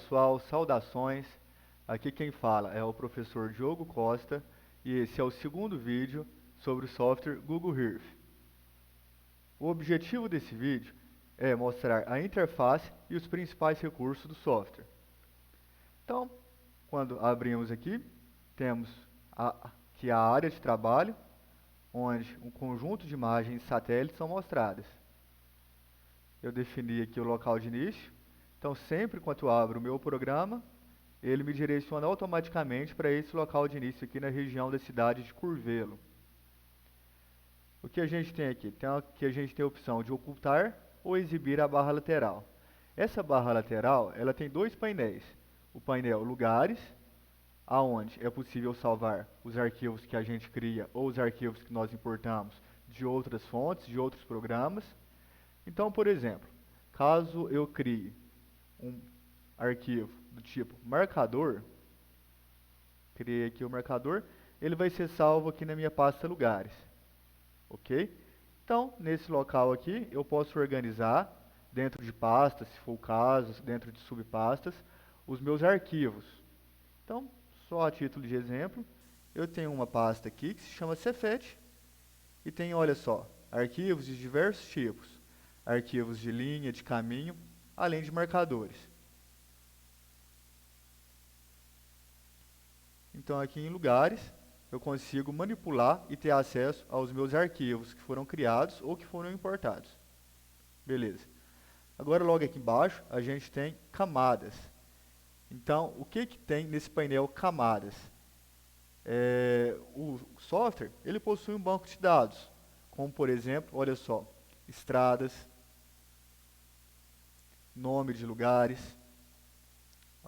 pessoal, saudações. Aqui quem fala é o professor Diogo Costa e esse é o segundo vídeo sobre o software Google Earth. O objetivo desse vídeo é mostrar a interface e os principais recursos do software. Então, quando abrimos aqui, temos aqui a área de trabalho, onde um conjunto de imagens de satélites são mostradas. Eu defini aqui o local de início, então sempre quando eu abro o meu programa, ele me direciona automaticamente para esse local de início aqui na região da cidade de Curvelo. O que a gente tem aqui? Aqui a gente tem a opção de ocultar ou exibir a barra lateral. Essa barra lateral, ela tem dois painéis. O painel Lugares, aonde é possível salvar os arquivos que a gente cria ou os arquivos que nós importamos de outras fontes, de outros programas. Então, por exemplo, caso eu crie um arquivo do tipo marcador, criei aqui o marcador, ele vai ser salvo aqui na minha pasta Lugares, ok? Então, nesse local aqui, eu posso organizar dentro de pastas, se for o caso, dentro de subpastas, os meus arquivos. Então, só a título de exemplo, eu tenho uma pasta aqui que se chama Cefet e tem, olha só, arquivos de diversos tipos, arquivos de linha, de caminho, além de marcadores. Então, aqui em Lugares, eu consigo manipular e ter acesso aos meus arquivos que foram criados ou que foram importados. Beleza. Agora, logo aqui embaixo, a gente tem camadas. Então, o que tem nesse painel camadas? O software, ele possui um banco de dados, como por exemplo, olha só, estradas, nome de lugares.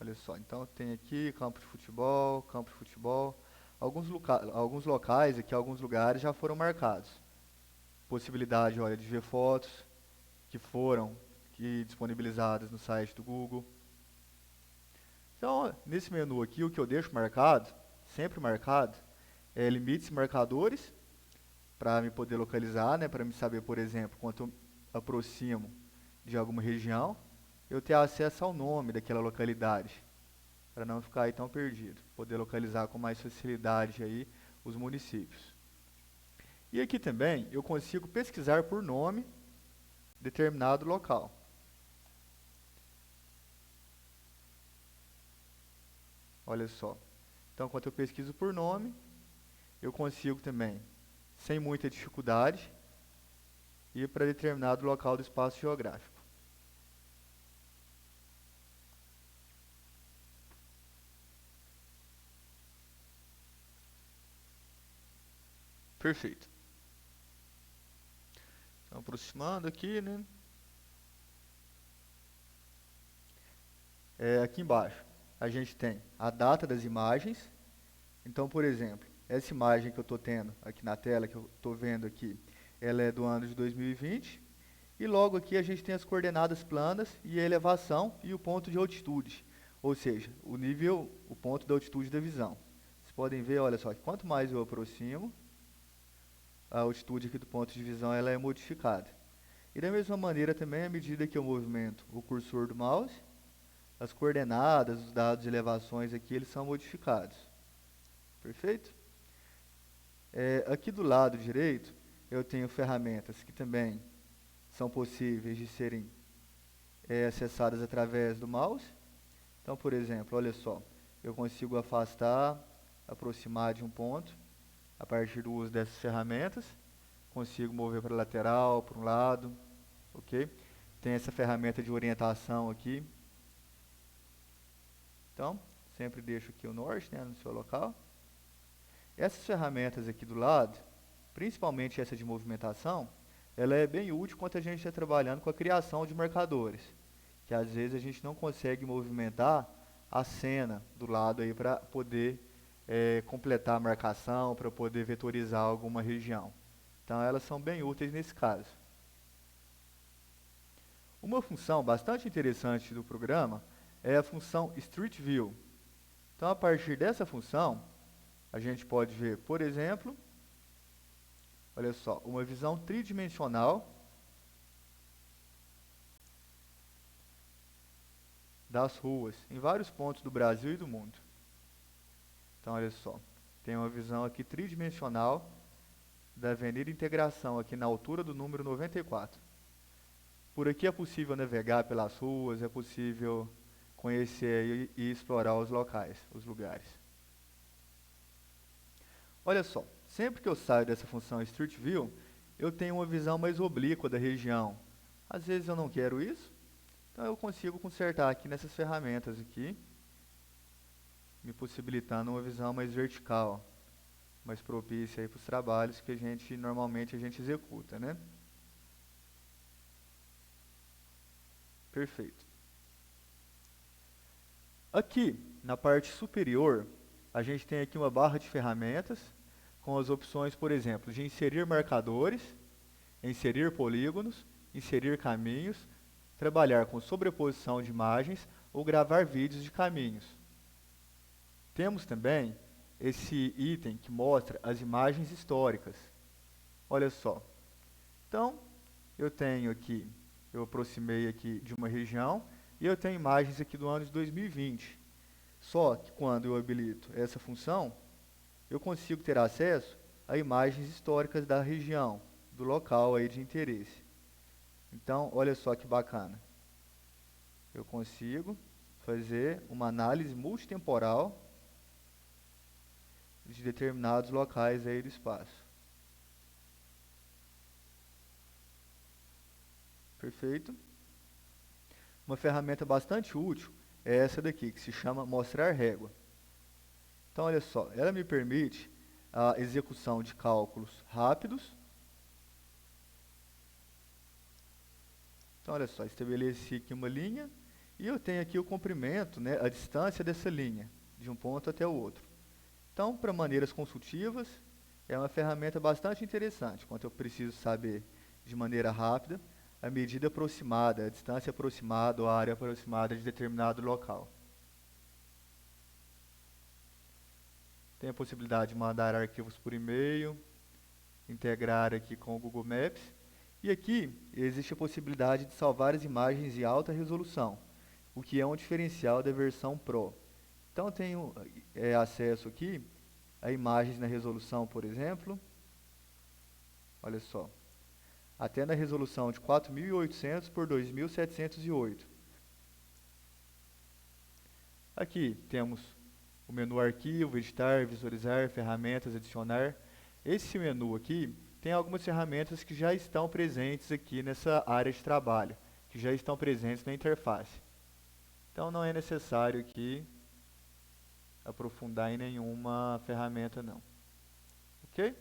Olha só, então tem aqui campo de futebol, campo de futebol. Alguns locais aqui, alguns lugares já foram marcados. Possibilidade, olha, de ver fotos que foram disponibilizadas no site do Google. Então, nesse menu aqui, o que eu deixo marcado, sempre marcado, é limites e marcadores, para me poder localizar, né, para me saber, por exemplo, quanto eu aproximo de alguma região, eu ter acesso ao nome daquela localidade, para não ficar aí tão perdido, poder localizar com mais facilidade aí os municípios. E aqui também eu consigo pesquisar por nome determinado local. Olha só. Então, quando eu pesquiso por nome, eu consigo também, sem muita dificuldade, ir para determinado local do espaço geográfico. Perfeito. Então, aproximando aqui, né? Aqui embaixo, a gente tem a data das imagens. Então, por exemplo, essa imagem que eu estou tendo aqui na tela, que eu estou vendo aqui, ela é do ano de 2020. E logo aqui a gente tem as coordenadas planas e a elevação e o ponto de altitude. Ou seja, o nível, o ponto da altitude da visão. Vocês podem ver, olha só, que quanto mais eu aproximo, a altitude aqui do ponto de visão ela é modificada. E da mesma maneira também, à medida que eu movimento o cursor do mouse, as coordenadas, os dados de elevações aqui, eles são modificados. Perfeito? Aqui do lado direito, eu tenho ferramentas que também são possíveis de serem acessadas através do mouse. Então, por exemplo, olha só, eu consigo afastar, aproximar de um ponto, a partir do uso dessas ferramentas. Consigo mover para a lateral, para um lado, ok? Tem essa ferramenta de orientação aqui. Então, sempre deixo aqui o norte, né, no seu local. Essas ferramentas aqui do lado, principalmente essa de movimentação, ela é bem útil quando a gente está trabalhando com a criação de marcadores, que às vezes a gente não consegue movimentar a cena do lado aí para poder completar a marcação, para poder vetorizar alguma região. Então, elas são bem úteis nesse caso. Uma função bastante interessante do programa é a função Street View. Então, a partir dessa função, a gente pode ver, por exemplo, olha só, uma visão tridimensional das ruas em vários pontos do Brasil e do mundo. Então, olha só, tem uma visão aqui tridimensional da Avenida Integração, aqui na altura do número 94. Por aqui é possível navegar pelas ruas, é possível conhecer e explorar os locais, os lugares. Olha só, sempre que eu saio dessa função Street View, eu tenho uma visão mais oblíqua da região. Às vezes eu não quero isso, então eu consigo consertar aqui nessas ferramentas aqui, me possibilitando uma visão mais vertical, mais propícia para os trabalhos que normalmente a gente executa, né? Perfeito. Aqui, na parte superior, a gente tem aqui uma barra de ferramentas com as opções, por exemplo, de inserir marcadores, inserir polígonos, inserir caminhos, trabalhar com sobreposição de imagens ou gravar vídeos de caminhos. Temos também esse item que mostra as imagens históricas. Olha só. Então, eu aproximei aqui de uma região e eu tenho imagens aqui do ano de 2020. Só que quando eu habilito essa função, eu consigo ter acesso a imagens históricas da região, do local aí de interesse. Então, olha só que bacana. Eu consigo fazer uma análise multitemporal de determinados locais aí do espaço. Perfeito? Uma ferramenta bastante útil é essa daqui, que se chama Mostrar Régua. Então, olha só, ela me permite a execução de cálculos rápidos. Então, olha só, estabeleci aqui uma linha e eu tenho aqui o comprimento, né, a distância dessa linha, de um ponto até o outro. Então, para maneiras consultivas, é uma ferramenta bastante interessante, quando eu preciso saber de maneira rápida a medida aproximada, a distância aproximada ou a área aproximada de determinado local. Tem a possibilidade de mandar arquivos por e-mail, integrar aqui com o Google Maps. E aqui existe a possibilidade de salvar as imagens em alta resolução, o que é um diferencial da versão Pro. Então eu tenho acesso aqui a imagens na resolução, por exemplo, olha só, até na resolução de 4800 por 2708. Aqui temos o menu Arquivo, Editar, Visualizar, Ferramentas, Adicionar. Esse menu aqui tem algumas ferramentas que já estão presentes aqui nessa área de trabalho, que já estão presentes na interface. Então não é necessário aqui aprofundar em nenhuma ferramenta não. Ok?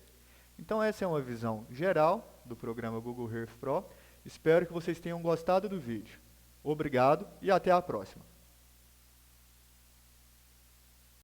Então essa é uma visão geral do programa Google Earth Pro. Espero que vocês tenham gostado do vídeo. Obrigado e até a próxima.